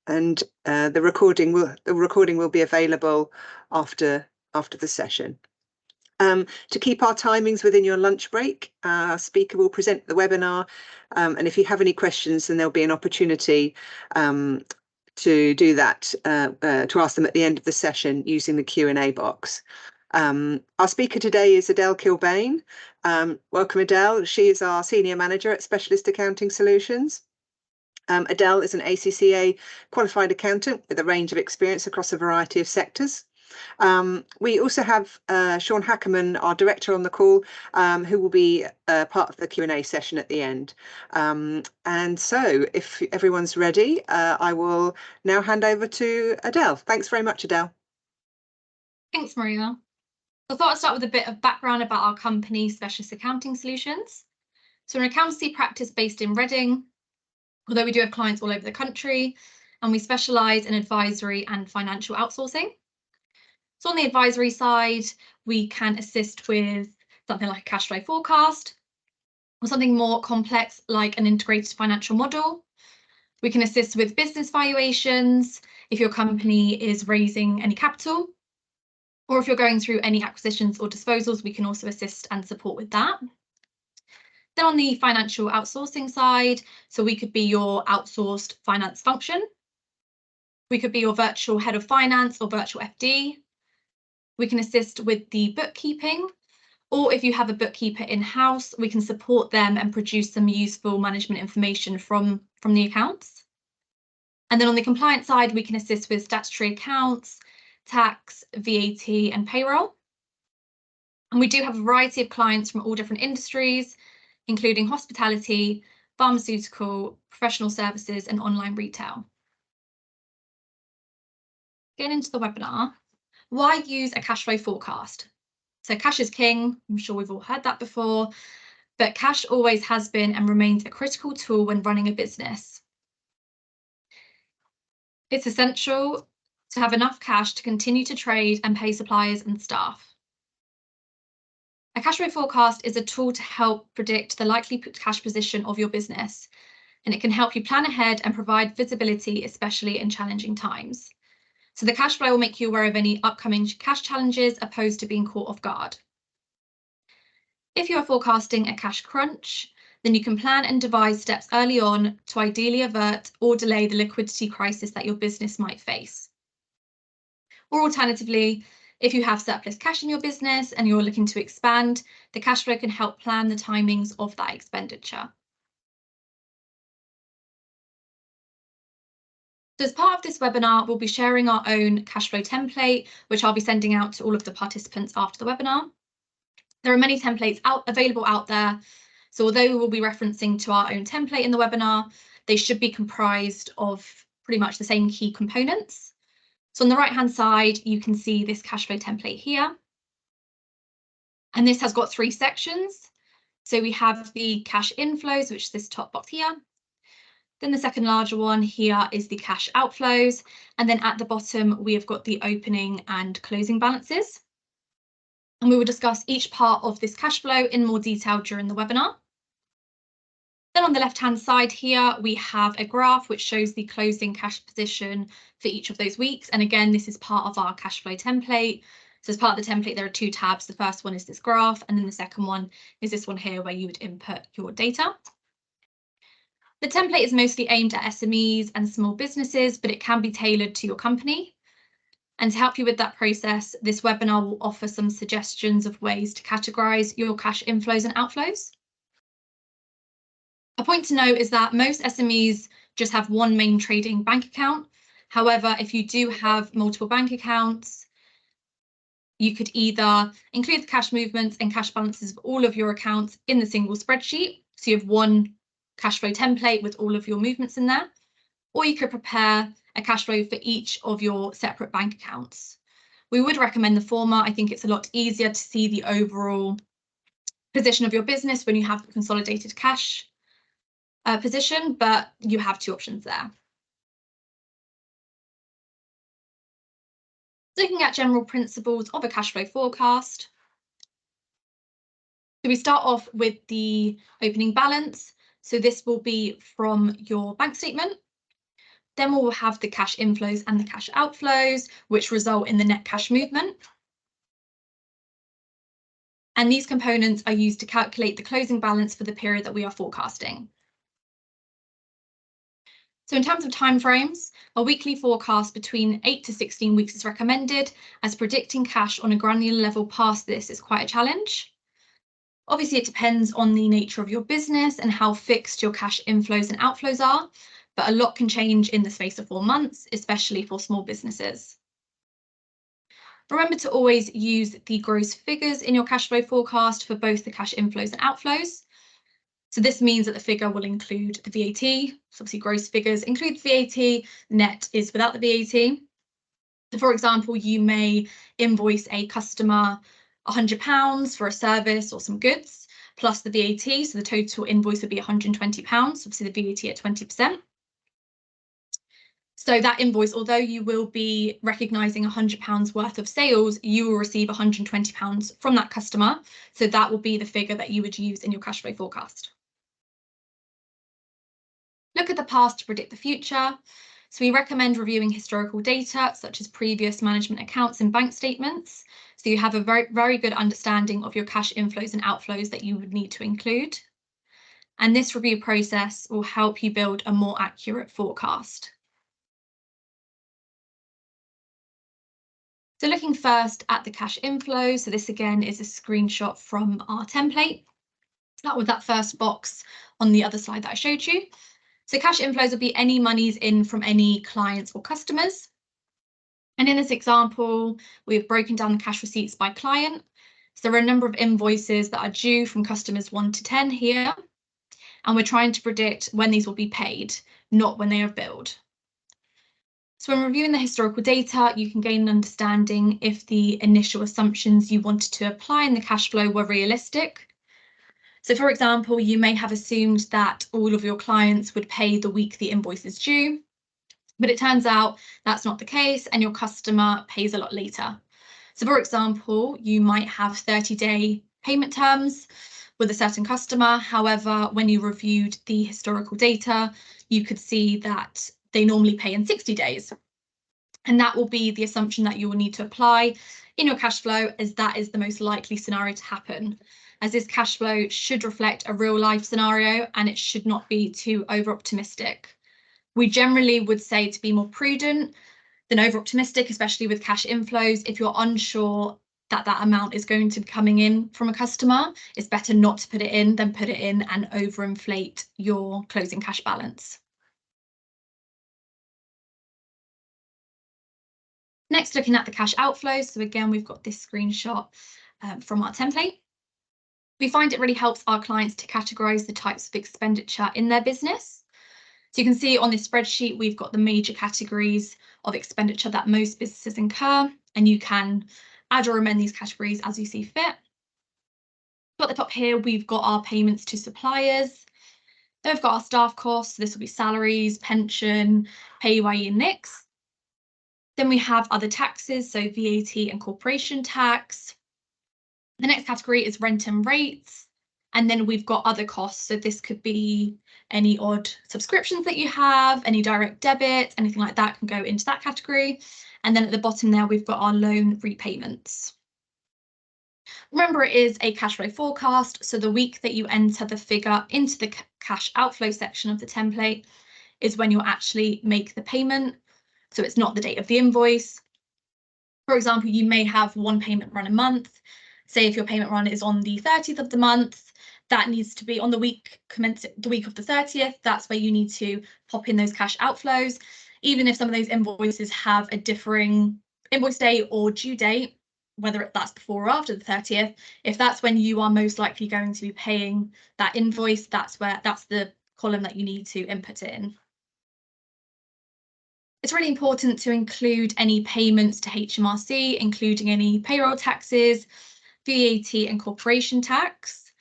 and the recording will be available after the session. To keep our timings within your lunch break, our speaker will present the webinar, and if you have any questions, then there'll be an opportunity to do that, to ask them at the end of the session using the Q&A box. Our speaker today is Adele Kilbane. Welcome, Adele. She is our Senior Manager at Specialist Accounting Solutions. Adele is an ACCA qualified accountant with a range of experience across a variety of sectors. We also have Sean Hackerman, our director, on the call, who will be part of the Q&A session at the end. And so if everyone's ready, I will now hand over to Adele. Thanks very much, Adele. Thanks, Maria. I thought I'd start with a bit of background about our company, Specialist Accounting Solutions. So we're an accountancy practice based in Reading, although we do have clients all over the country, and we specialise in advisory and financial outsourcing. So on the advisory side, we can assist with something like a cash flow forecast, or something more complex like an integrated financial model. We can assist with business valuations if your company is raising any capital, or if you're going through any acquisitions or disposals, we can also assist and support with that. Then on the financial outsourcing side, so we could be your outsourced finance function. We could be your virtual head of finance or virtual FD. We can assist with the bookkeeping, or if you have a bookkeeper in-house, we can support them and produce some useful management information from the accounts. And then on the compliance side, we can assist with statutory accounts, tax, VAT, and payroll. And we do have a variety of clients from all different industries, including hospitality, pharmaceutical, professional services, and online retail. Getting into the webinar, why use a cash flow forecast? So cash is king. I'm sure we've all heard that before, but cash always has been and remains a critical tool when running a business. It's essential to have enough cash to continue to trade and pay suppliers and staff. A cash flow forecast is a tool to help predict the likely cash position of your business, and it can help you plan ahead and provide visibility, especially in challenging times. So the cash flow will make you aware of any upcoming cash challenges opposed to being caught off guard. If you are forecasting a cash crunch, then you can plan and devise steps early on to ideally avert or delay the liquidity crisis that your business might face. Or alternatively, if you have surplus cash in your business and you're looking to expand, the cash flow can help plan the timings of that expenditure. So as part of this webinar, we'll be sharing our own cash flow template, which I'll be sending out to all of the participants after the webinar. There are many templates available out there. So although we will be referencing to our own template in the webinar, they should be comprised of pretty much the same key components. So on the right-hand side, you can see this cash flow template here. And this has got 3 sections. So we have the cash inflows, which is this top box here. Then the second larger one here is the cash outflows. And then at the bottom, we have got the opening and closing balances. And we will discuss each part of this cash flow in more detail during the webinar. Then on the left-hand side here, we have a graph which shows the closing cash position for each of those weeks. And again, this is part of our cash flow template. So as part of the template, there are 2 tabs. The first one is this graph, and then the second one is this one here where you would input your data. The template is mostly aimed at SMEs and small businesses, but it can be tailored to your company. And to help you with that process, this webinar will offer some suggestions of ways to categorise your cash inflows and outflows. A point to note is that most SMEs just have one main trading bank account. However, if you do have multiple bank accounts, you could either include the cash movements and cash balances of all of your accounts in the single spreadsheet. So you have one cash flow template with all of your movements in there, or you could prepare a cash flow for each of your separate bank accounts. We would recommend the former. I think it's a lot easier to see the overall position of your business when you have the consolidated cash position, but you have 2 options there. Looking at general principles of a cash flow forecast. So we start off with the opening balance. So this will be from your bank statement. Then we'll have the cash inflows and the cash outflows, which result in the net cash movement. And these components are used to calculate the closing balance for the period that we are forecasting. So in terms of timeframes, a weekly forecast between 8 to 16 weeks is recommended, as predicting cash on a granular level past this is quite a challenge. Obviously, it depends on the nature of your business and how fixed your cash inflows and outflows are, but a lot can change in the space of 4 months, especially for small businesses. Remember to always use the gross figures in your cash flow forecast for both the cash inflows and outflows. So this means that the figure will include the VAT. So obviously gross figures include VAT, net is without the VAT. So for example, you may invoice a customer £100 for a service or some goods, plus the VAT. So the total invoice would be £120, obviously the VAT at 20%. So that invoice, although you will be recognising £100 worth of sales, you will receive £120 from that customer. So that will be the figure that you would use in your cash flow forecast. Look at the past to predict the future. So we recommend reviewing historical data, such as previous management accounts and bank statements. So you have a very good understanding of your cash inflows and outflows that you would need to include. And this review process will help you build a more accurate forecast. So looking first at the cash inflow. So this again is a screenshot from our template. That was that first box on the other slide that I showed you. So cash inflows will be any monies in from any clients or customers. And in this example, we've broken down the cash receipts by client. So there are a number of invoices that are due from customers 1 to 10 here. And we're trying to predict when these will be paid, not when they are billed. So when reviewing the historical data, you can gain an understanding if the initial assumptions you wanted to apply in the cash flow were realistic. So for example, you may have assumed that all of your clients would pay the week the invoice is due, but it turns out that's not the case and your customer pays a lot later. So for example, you might have 30-day payment terms with a certain customer. However, when you reviewed the historical data, you could see that they normally pay in 60 days. And that will be the assumption that you will need to apply in your cash flow, as that is the most likely scenario to happen, as this cash flow should reflect a real life scenario and it should not be too over optimistic. We generally would say to be more prudent than over optimistic, especially with cash inflows. If you're unsure that that amount is going to be coming in from a customer, it's better not to put it in than put it in and overinflate your closing cash balance. Next, looking at the cash outflows. So again, we've got this screenshot from our template. We find it really helps our clients to categorise the types of expenditure in their business. So you can see on this spreadsheet, we've got the major categories of expenditure that most businesses incur, and you can add or amend these categories as you see fit. So at the top here, we've got our payments to suppliers. Then we've got our staff costs. So this will be salaries, pension, PAYE and NICs. Then we have other taxes, so VAT and corporation tax. The next category is rent and rates. And then we've got other costs. So this could be any odd subscriptions that you have, any direct debits, anything like that can go into that category. And then at the bottom there, we've got our loan repayments. Remember, it is a cash flow forecast. So the week that you enter the figure into the cash outflow section of the template is when you'll actually make the payment. So it's not the date of the invoice. For example, you may have one payment run a month. Say if your payment run is on the 30th of the month, that needs to be on the week commencing the week of the 30th. That's where you need to pop in those cash outflows. Even if some of those invoices have a differing invoice date or due date, whether that's before or after the 30th, if that's when you are most likely going to be paying that invoice, that's the column that you need to input it in. It's really important to include any payments to HMRC, including any payroll taxes, VAT and corporation tax.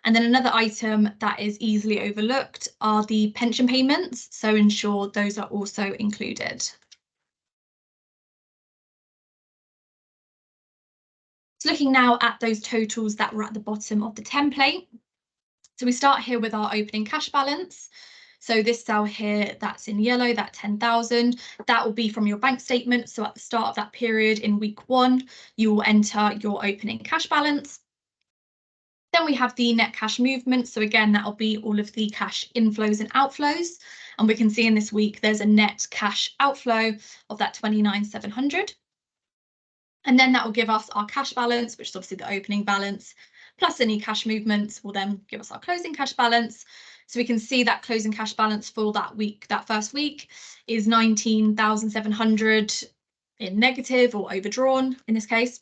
And then another item that is easily overlooked are the pension payments, so ensure those are also included. So looking now at those totals that were at the bottom of the template. So we start here with our opening cash balance. So this cell here, that's in yellow, that 10,000, that will be from your bank statement. So at the start of that period in week 1, you will enter your opening cash balance. Then we have the net cash movement. So again, that'll be all of the cash inflows and outflows. And we can see in this week, there's a net cash outflow of that 29,700. And then that will give us our cash balance, which is obviously the opening balance, plus any cash movements will then give us our closing cash balance. So we can see that closing cash balance for that week, that first week, is 19,700 in negative or overdrawn in this case.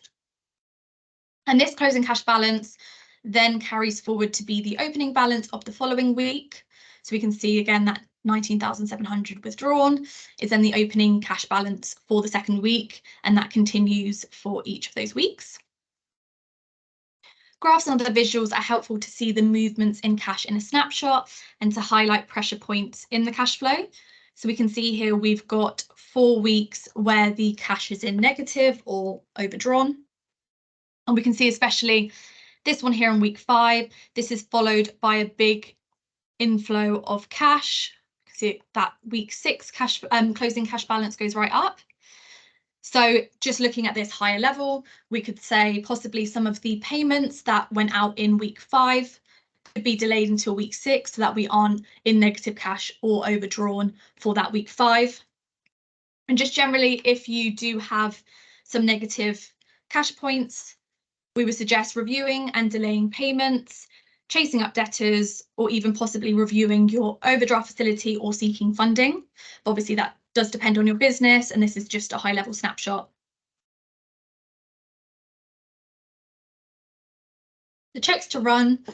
And this closing cash balance then carries forward to be the opening balance of the following week. So we can see again that 19,700 withdrawn is then the opening cash balance for the second week, and that continues for each of those weeks. Graphs and other visuals are helpful to see the movements in cash in a snapshot and to highlight pressure points in the cash flow. So we can see here we've got 4 weeks where the cash is in negative or overdrawn. And we can see especially this one here in week 5, this is followed by a big inflow of cash. See that week 6 cash closing cash balance goes right up. So just looking at this higher level, we could say possibly some of the payments that went out in week 5 could be delayed until week 6 so that we aren't in negative cash or overdrawn for that week 5. And just generally, if you do have some negative cash points, we would suggest reviewing and delaying payments, chasing up debtors, or even possibly reviewing your overdraft facility or seeking funding. But obviously, that does depend on your business, and this is just a high-level snapshot. The checks to run,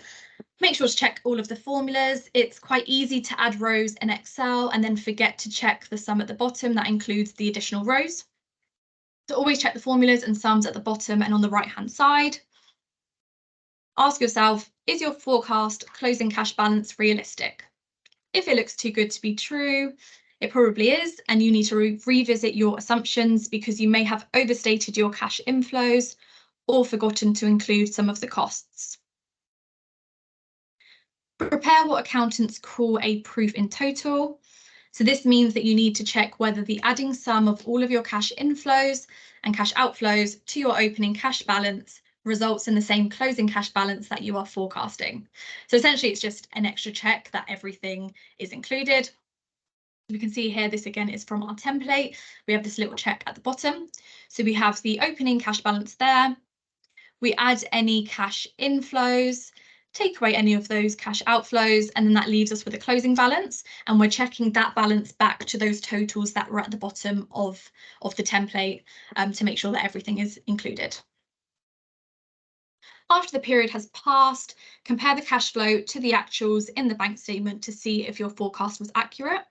make sure to check all of the formulas. It's quite easy to add rows in Excel and then forget to check the sum at the bottom. That includes the additional rows. So always check the formulas and sums at the bottom and on the right-hand side. Ask yourself, is your forecast closing cash balance realistic? If it looks too good to be true, it probably is, and you need to revisit your assumptions because you may have overstated your cash inflows or forgotten to include some of the costs. Prepare what accountants call a proof in total. So this means that you need to check whether the adding sum of all of your cash inflows and cash outflows to your opening cash balance results in the same closing cash balance that you are forecasting. So essentially, it's just an extra check that everything is included. We can see here, this again is from our template. We have this little check at the bottom. So we have the opening cash balance there. We add any cash inflows, take away any of those cash outflows, and then that leaves us with a closing balance. And we're checking that balance back to those totals that were at the bottom of the template to make sure that everything is included. After the period has passed, compare the cash flow to the actuals in the bank statement to see if your forecast was accurate.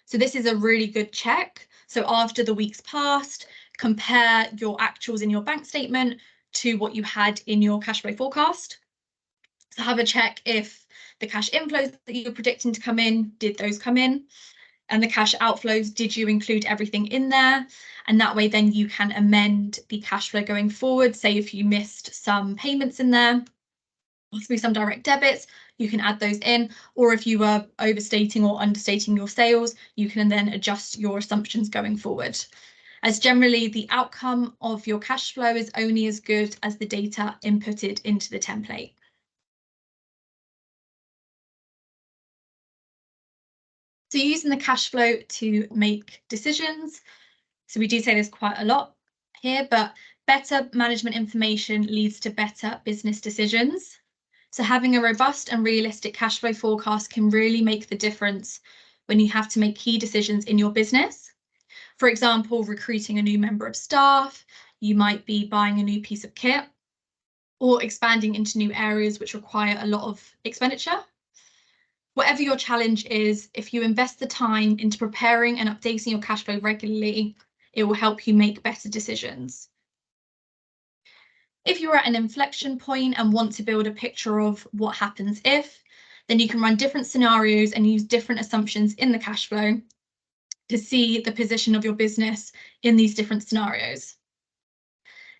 So this is a really good check. So after the week's passed, compare your actuals in your bank statement to what you had in your cash flow forecast. So have a check if the cash inflows that you're predicting to come in, did those come in? And the cash outflows, did you include everything in there? And that way then you can amend the cash flow going forward. Say if you missed some payments in there, possibly some direct debits, you can add those in. Or if you were overstating or understating your sales, you can then adjust your assumptions going forward. As generally, the outcome of your cash flow is only as good as the data inputted into the template. So using the cash flow to make decisions. So we do say this quite a lot here, but better management information leads to better business decisions. So having a robust and realistic cash flow forecast can really make the difference when you have to make key decisions in your business. For example, recruiting a new member of staff, you might be buying a new piece of kit, or expanding into new areas which require a lot of expenditure. Whatever your challenge is, if you invest the time into preparing and updating your cash flow regularly, it will help you make better decisions. If you're at an inflection point and want to build a picture of what happens if, then you can run different scenarios and use different assumptions in the cash flow to see the position of your business in these different scenarios.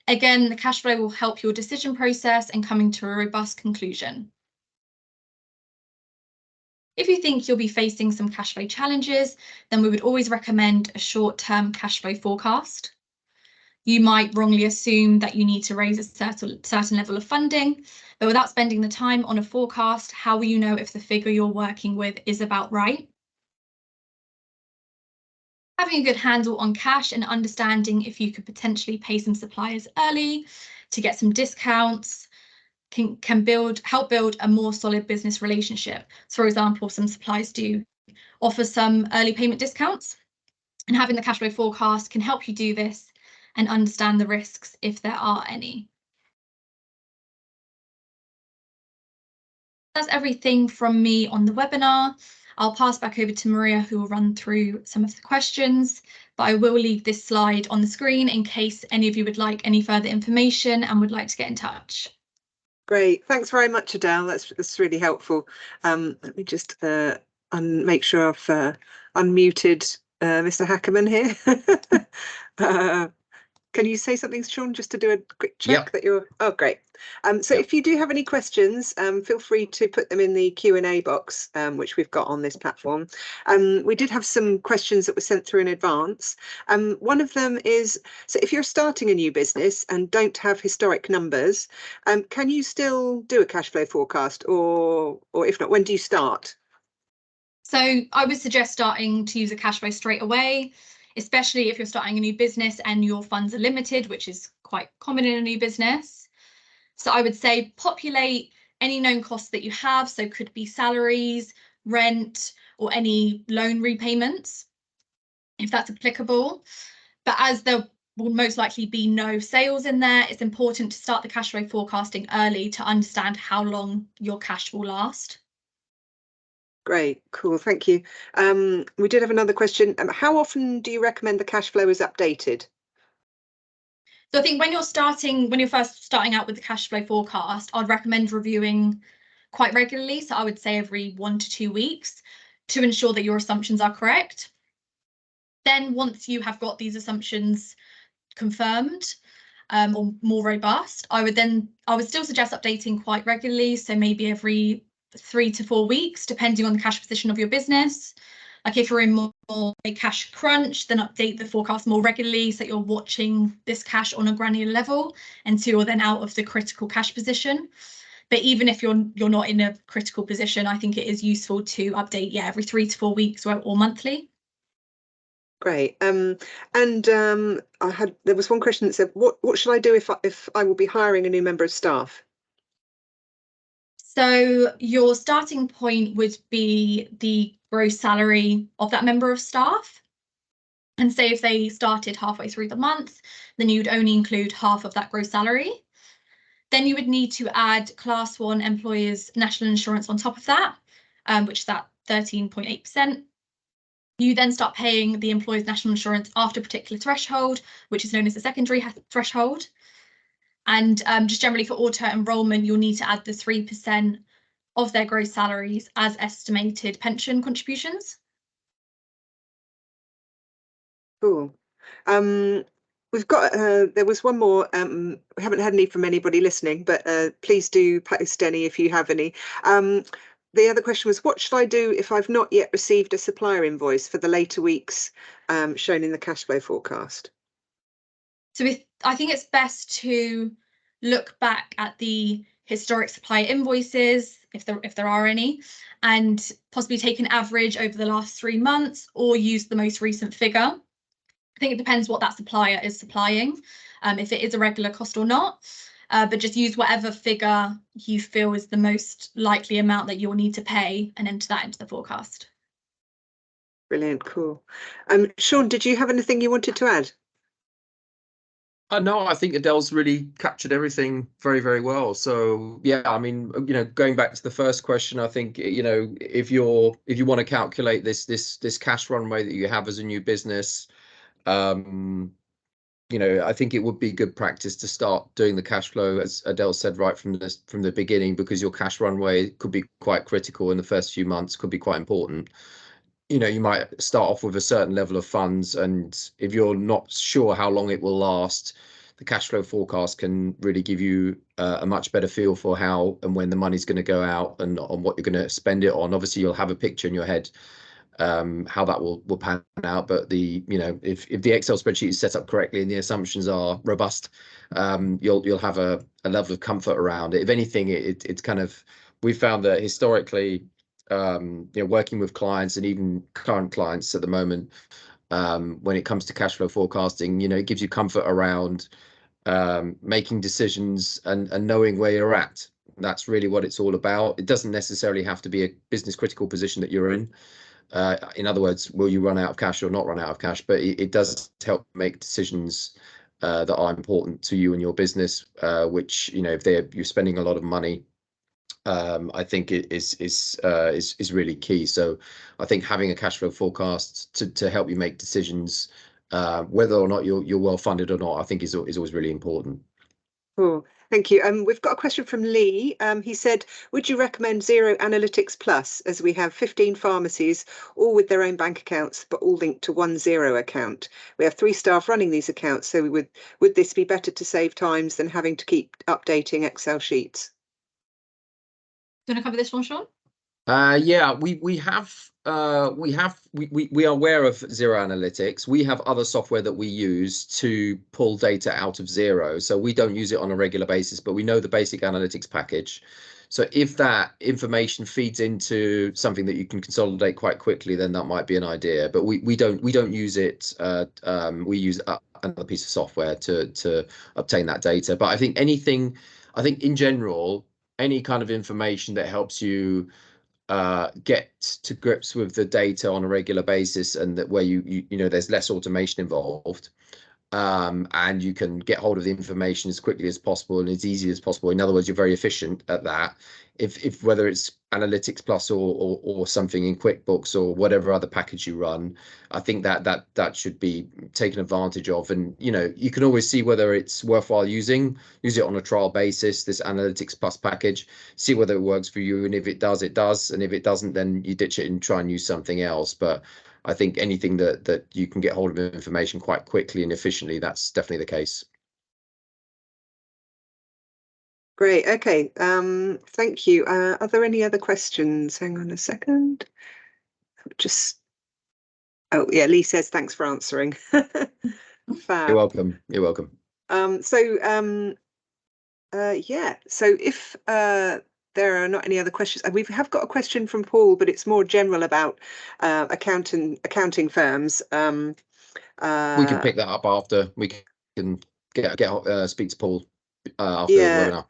Again, the cash flow will help your decision process and coming to a robust conclusion. If you think you'll be facing some cash flow challenges, then we would always recommend a short-term cash flow forecast. You might wrongly assume that you need to raise a certain level of funding, but without spending the time on a forecast, how will you know if the figure you're working with is about right? Having a good handle on cash and understanding if you could potentially pay some suppliers early to get some discounts can help build a more solid business relationship. So, for example, some suppliers do offer some early payment discounts, and having the cash flow forecast can help you do this and understand the risks if there are any. That's everything from me on the webinar. I'll pass back over to Maria, who will run through some of the questions, but I will leave this slide on the screen in case any of you would like any further information and would like to get in touch. Great, thanks very much, Adele. That's really helpful. Let me just make sure I've unmuted Mr. Hackerman here. Can you say something, Sean, just to do a quick check that you're... Oh, great. So if you do have any questions, feel free to put them in the Q&A box, which we've got on this platform. We did have some questions that were sent through in advance. One of them is, so if you're starting a new business and don't have historic numbers, can you still do a cash flow forecast, or if not, when do you start? So I would suggest starting to use a cash flow straight away, especially if you're starting a new business and your funds are limited, which is quite common in a new business. So I would say populate any known costs that you have. So could be salaries, rent, or any loan repayments, if that's applicable. But as there will most likely be no sales in there, it's important to start the cash flow forecasting early to understand how long your cash will last. Great, cool, thank you. We did have another question. How often do you recommend the cash flow is updated? So I think when you're first starting out with the cash flow forecast, I'd recommend reviewing quite regularly. So I would say every 1 to 2 weeks to ensure that your assumptions are correct. Then once you have got these assumptions confirmed or more robust, I would still suggest updating quite regularly. So maybe every 3 to 4 weeks, depending on the cash position of your business. Like if you're in more a cash crunch, then update the forecast more regularly so that you're watching this cash on a granular level until you're then out of the critical cash position. But even if you're not in a critical position, I think it is useful to update, every 3 to 4 weeks or monthly. Great. There was one question that said, what should I do if I will be hiring a new member of staff? So your starting point would be the gross salary of that member of staff. And say if they started halfway through the month, then you'd only include half of that gross salary. Then you would need to add Class 1 employers' national insurance on top of that, which is that 13.8%. You then start paying the employer's national insurance after a particular threshold, which is known as the secondary threshold. And just generally for auto enrolment, you'll need to add the 3% of their gross salaries as estimated pension contributions. Cool. We've got, there was one more, we haven't had any from anybody listening, but please do post any if you have any. The other question was, what should I do if I've not yet received a supplier invoice for the later weeks shown in the cash flow forecast? So I think it's best to look back at the historic supplier invoices, if there are any, and possibly take an average over the last 3 months or use the most recent figure. I think it depends what that supplier is supplying, if it is a regular cost or not, but just use whatever figure you feel is the most likely amount that you'll need to pay and enter that into the forecast. Brilliant, cool. Sean, did you have anything you wanted to add? No, I think Adele's really captured everything very, very well. So yeah, I mean, going back to the first question, I think, if you want to calculate this cash runway that you have as a new business, I think it would be good practice to start doing the cash flow, as Adele said, right from the beginning, because your cash runway could be quite critical in the first few months, could be quite important. You might start off with a certain level of funds, and if you're not sure how long it will last, the cash flow forecast can really give you a much better feel for how and when the money's going to go out and on what you're going to spend it on. Obviously, you'll have a picture in your head how that will pan out, but if the Excel spreadsheet is set up correctly and the assumptions are robust, you'll have a level of comfort around it. If anything, it's kind of, we've found that historically, working with clients and even current clients at the moment, when it comes to cash flow forecasting, it gives you comfort around making decisions and knowing where you're at. That's really what it's all about. It doesn't necessarily have to be a business critical position that you're in. In other words, will you run out of cash or not run out of cash? But it does help make decisions that are important to you and your business, which, if you're spending a lot of money, I think it is really key. So I think having a cash flow forecast to help you make decisions, whether or not you're well funded or not, I think is always really important. Cool. Thank you. We've got a question from Lee. He said, would you recommend Xero Analytics Plus, as we have 15 pharmacies, all with their own bank accounts, but all linked to one Xero account? We have 3 staff running these accounts, so would this be better to save times than having to keep updating Excel sheets? Do you want to cover this one, Sean? Yeah, we are aware of Xero Analytics. We have other software that we use to pull data out of Xero. So we don't use it on a regular basis, but we know the basic analytics package. So if that information feeds into something that you can consolidate quite quickly, then that might be an idea. But we don't use it. We use another piece of software to obtain that data. But I think in general, any kind of information that helps you get to grips with the data on a regular basis, and that where you there's less automation involved, and you can get hold of the information as quickly as possible and as easy as possible. In other words, you're very efficient at that. If whether it's Analytics Plus or something in QuickBooks or whatever other package you run, I think that should be taken advantage of. And you can always see whether it's worthwhile use it on a trial basis, this Analytics Plus package, see whether it works for you, and if it does, it does, and if it doesn't, then you ditch it and try and use something else. But I think anything that you can get hold of information quite quickly and efficiently, that's definitely the case. Great. Okay. Thank you. Are there any other questions? Hang on a second. Oh yeah, Lee says thanks for answering. Fab. You're welcome. You're welcome. Yeah. So if there are not any other questions, we have got a question from Paul, but it's more general about accounting firms. We can pick that up after. We can speak to Paul after the webinar.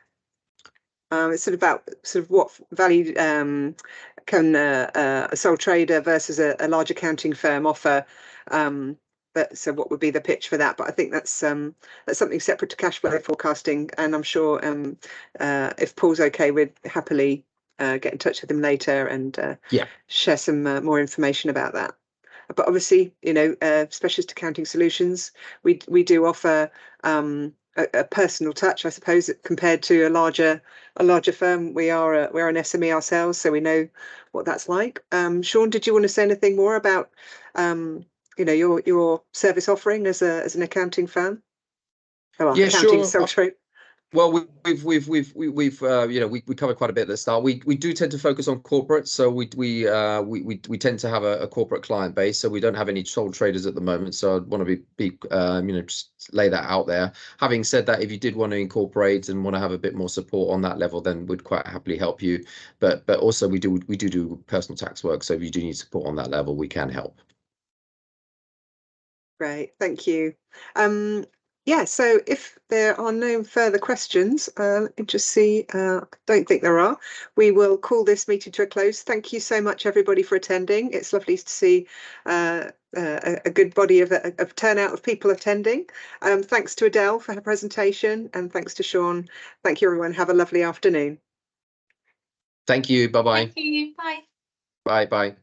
It's sort of what value can a sole trader versus a large accounting firm offer. So what would be the pitch for that? But I think that's something separate to cash flow forecasting, and I'm sure if Paul's okay, we'd happily get in touch with him later and share some more information about that. But obviously, specialist accounting solutions, we do offer a personal touch, I suppose, compared to a larger firm. We're an SME ourselves, so we know what that's like. Sean, did you want to say anything more about your service offering as an accounting firm? Yeah, accounting sure. sole trade. Well, we've covered quite a bit at the start. We do tend to focus on corporates, so we tend to have a corporate client base. So we don't have any sole traders at the moment. So I'd want to be just lay that out there. Having said that, if you did want to incorporate and want to have a bit more support on that level, then we'd quite happily help you. But also we do personal tax work. So if you do need support on that level, we can help. Great, thank you. Yeah, so if there are no further questions, let me just see. I don't think there are. We will call this meeting to a close. Thank you so much, everybody, for attending. It's lovely to see a good body of turnout of people attending. Thanks to Adele for her presentation, and thanks to Sean. Thank you, everyone. Have a lovely afternoon. Thank you. Bye-bye. Thank you. Bye. Bye.